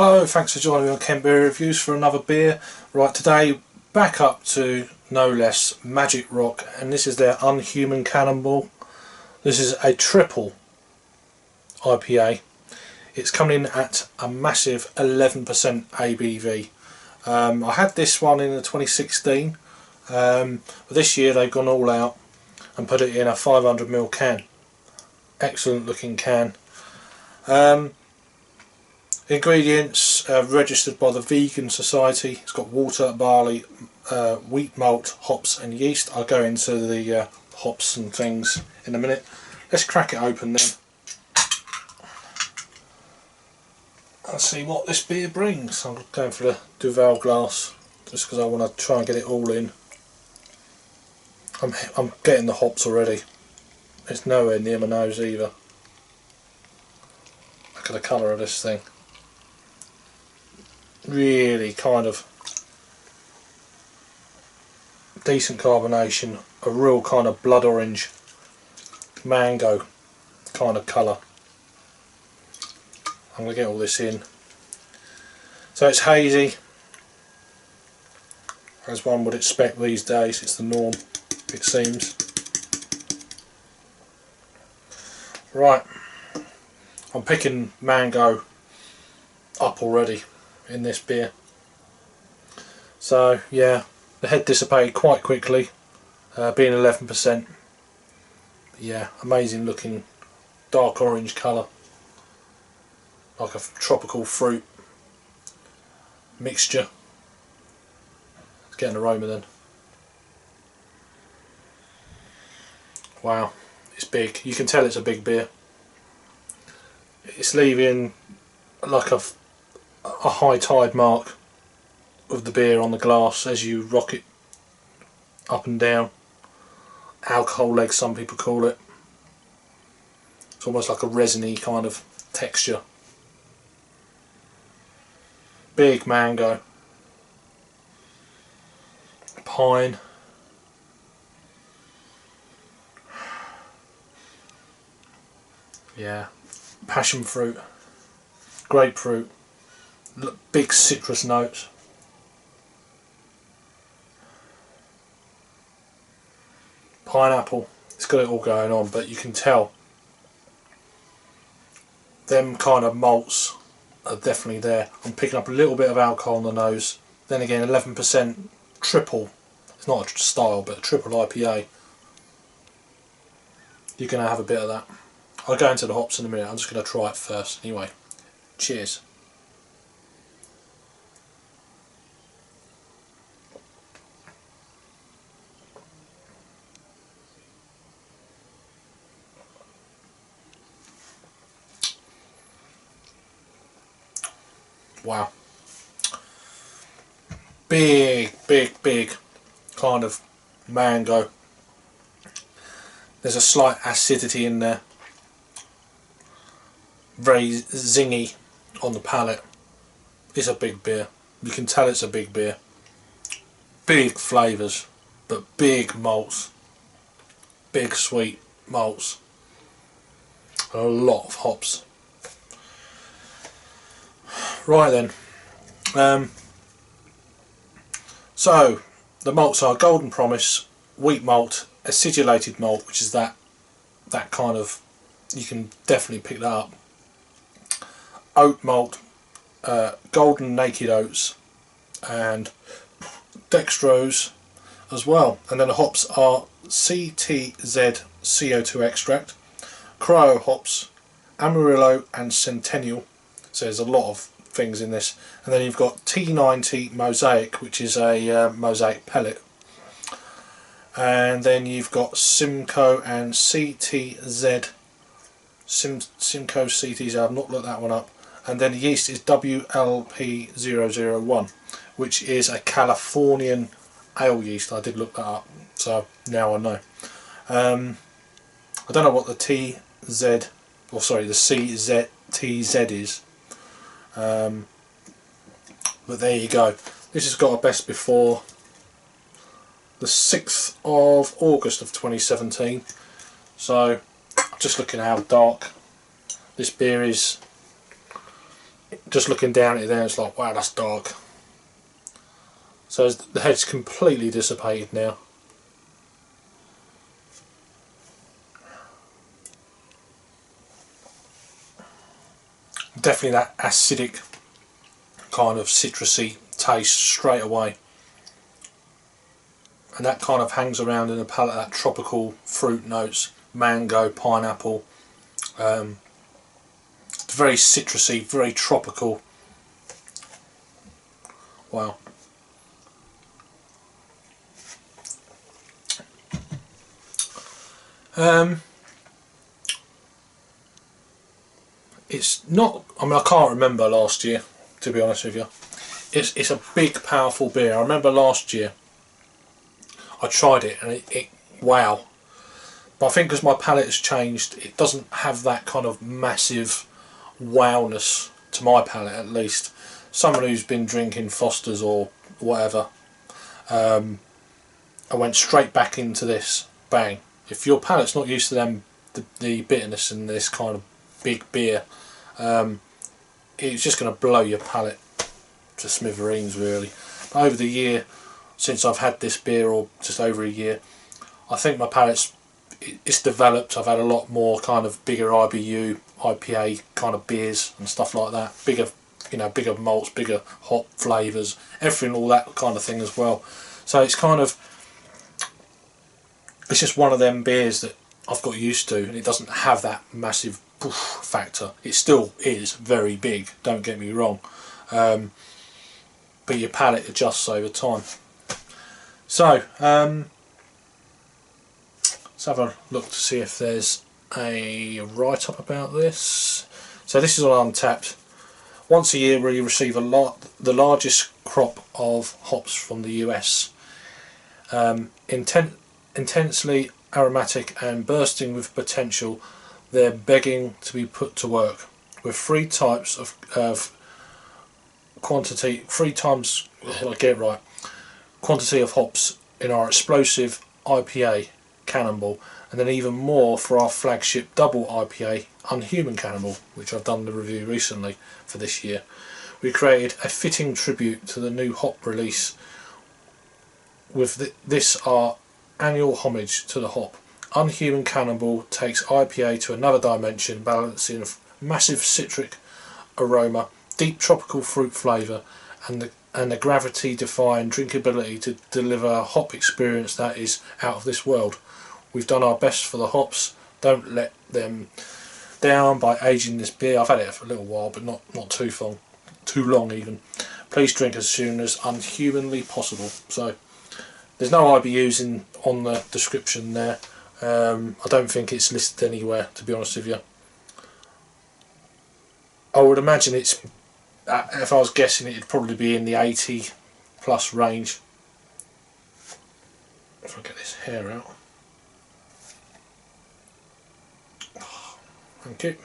Hello, thanks for joining me on Kent Beer Reviews for another beer. Right, today back up to no less Magic Rock, and this is their Unhuman Cannonball. This is a triple IPA. It's coming in at a massive 11% ABV. I had this one in the 2016, but this year they've gone all out and put it in a 500ml can. Excellent looking can. Ingredients registered by the Vegan Society. It's got water, barley, wheat malt, hops and yeast. I'll go into the hops and things in a minute. Let's crack it open then. Let's see what this beer brings. I'm going for the Duvel glass just because I want to try and get it all in. I'm getting the hops already. It's nowhere near my nose either. Look at the colour of this thing. Really kind of decent carbonation, a real kind of blood orange mango kind of colour. I'm going to get all this in. So it's hazy, as one would expect these days. It's the norm, it seems. Right, I'm picking mango up already in this beer. So yeah, the head dissipated quite quickly, being 11%. Yeah, amazing looking dark orange colour, like a tropical fruit mixture. Let's get an aroma then. Wow, it's big. You can tell it's a big beer. It's leaving like a high tide mark of the beer on the glass as you rock it up and down. Alcohol legs, some people call it. It's almost like a resiny kind of texture. Big mango, pine, yeah, passion fruit, grapefruit, big citrus notes, pineapple. It's got it all going on, but you can tell them kind of malts are definitely there. I'm picking up a little bit of alcohol on the nose. Then again, 11% triple. It's not a style, but a triple IPA. You're going to have a bit of that. I'll go into the hops in a minute. I'm just going to try it first. Anyway, cheers. Wow. Big kind of mango. There's a slight acidity in there. Very zingy on the palate. It's a big beer. You can tell it's a big beer. Big flavours, but big malts. Big sweet malts. A lot of hops. Right then, so the malts are Golden Promise, wheat malt, acidulated malt, which is that kind of, you can definitely pick that up, oat malt, golden naked oats, and dextrose as well. And then the hops are CTZ CO2 extract, cryo hops, Amarillo and Centennial. So there's a lot of things in this. And then you've got T90 Mosaic, which is a mosaic pellet. And then you've got Simcoe and CTZ. Simcoe CTZ, I've not looked that one up. And then the yeast is WLP001, which is a Californian ale yeast. I did look that up, so now I know. I don't know what the TZ, or sorry, the CZTZ is. But there you go. This has got a best before the 6th of August of 2017. So just looking at how dark this beer is. just looking down at it there, it's like, wow, that's dark. So the head's completely dissipated now. Definitely that acidic kind of citrusy taste straight away, and that kind of hangs around in the palate, that tropical fruit notes, mango, pineapple. It's very citrusy, very tropical. Wow. It's not, I mean, I can't remember last year, to be honest with you. It's a big, powerful beer. I remember last year I tried it and it wow. But I think as my palate has changed, it doesn't have that kind of massive wowness, to my palate at least. Someone who's been drinking Foster's or whatever, I went straight back into this, bang. If your palate's not used to the bitterness in this kind of big beer, it's just going to blow your palate to smithereens really. But over the year since I've had this beer, or just over a year, I think my palate's developed. I've had a lot more kind of bigger IBU, IPA kind of beers and stuff like that. Bigger, you know, bigger malts, bigger hop flavours, everything, all that kind of thing as well. So it's kind of, it's just one of them beers that I've got used to, and it doesn't have that massive poof factor. It still is very big, don't get me wrong, but your palate adjusts over time. So let's have a look to see if there's a write-up about this. So this is on Untapped. Once a year we receive the largest crop of hops from the US. Intensely aromatic and bursting with potential, they're begging to be put to work. With three types of quantity, quantity of hops in our explosive IPA Cannonball, and then even more for our flagship Double IPA Unhuman Cannonball, which I've done the review recently for this year. We created a fitting tribute to the new hop release with this our annual homage to the hop. Unhuman Cannonball takes IPA to another dimension, balancing a massive citric aroma, deep tropical fruit flavour, and the gravity-defying drinkability to deliver a hop experience that is out of this world. We've done our best for the hops. Don't let them down by aging this beer. I've had it for a little while, but not too long even. Please drink as soon as unhumanly possible. So there's no IBUs on the description there. I don't think it's listed anywhere, to be honest with you. I would imagine it's, if I was guessing, it'd probably be in the 80 plus range. If I get this hair out. Thank you.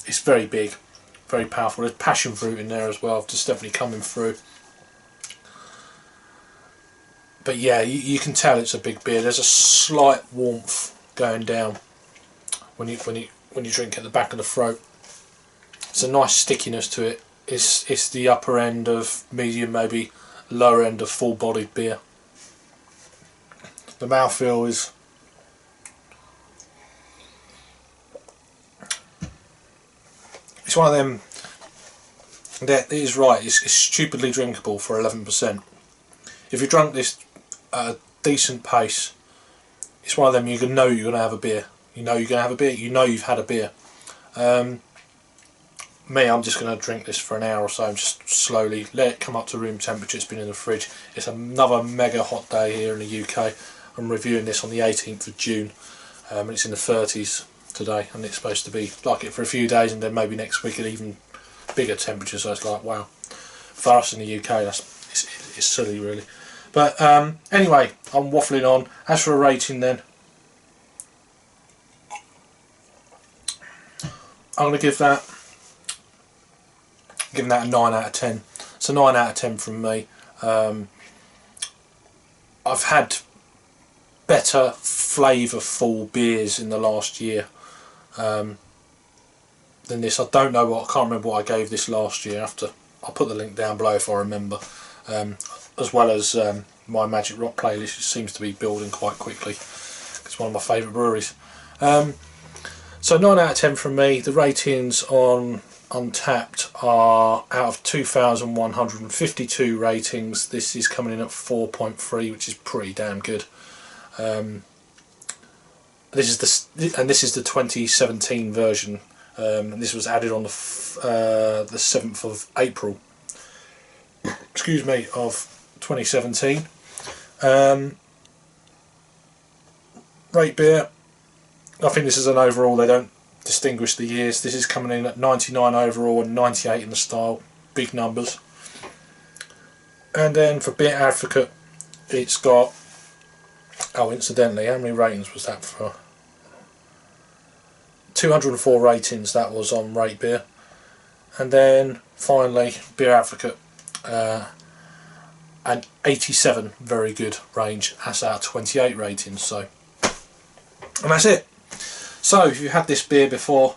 It's very big, very powerful. There's passion fruit in there as well, just definitely coming through. But yeah, you can tell it's a big beer. There's a slight warmth going down when you drink at the back of the throat. It's a nice stickiness to it. It's the upper end of medium, maybe lower end of full-bodied beer. The mouthfeel is, it's one of them that is right. It's stupidly drinkable for 11%. If you drunk this at a decent pace, it's one of them you can know you're going to have a beer. You know you're going to have a beer. You know you've had a beer. Me, I'm just going to drink this for an hour or so and just slowly let it come up to room temperature. It's been in the fridge. It's another mega hot day here in the UK. I'm reviewing this on the 18th of June, and it's in the 30s today, and it's supposed to be like it for a few days, and then maybe next week at even bigger temperatures. So it's like, wow, for us in the UK, it's silly really. But anyway, I'm waffling on. As for a rating then, I'm going to give that a 9 out of 10. It's a 9 out of 10 from me. I've had better flavourful beers in the last year. than this. I don't know what, I can't remember what I gave this last year. I'll put the link down below if I remember. As well as my Magic Rock playlist, which seems to be building quite quickly. It's one of my favourite breweries. So 9 out of 10 from me. The ratings on Untapped are, out of 2,152 ratings, this is coming in at 4.3, which is pretty damn good. This is the 2017 version. And this was added on the 7th of April. Excuse me, of 2017. Rate beer. I think this is an overall. They don't distinguish the years. This is coming in at 99 overall and 98 in the style. Big numbers. And then for Beer Advocate, it's got, oh, incidentally, how many ratings was that for? 204 ratings, that was on Rate Beer. And then finally Beer Advocate, an 87, very good range. That's out of 28 ratings. So, and that's it. So if you've had this beer before,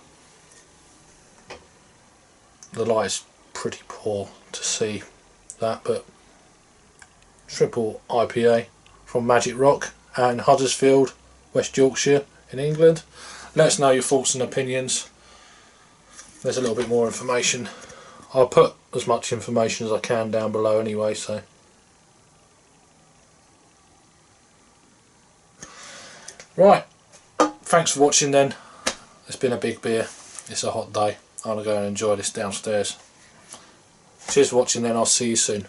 the light is pretty poor to see that, but triple IPA from Magic Rock and Huddersfield, West Yorkshire in England. Let us know your thoughts and opinions. There's a little bit more information. I'll put as much information as I can down below anyway, so. Right, thanks for watching then. It's been a big beer. It's a hot day. I'm going to go and enjoy this downstairs. Cheers for watching then, I'll see you soon.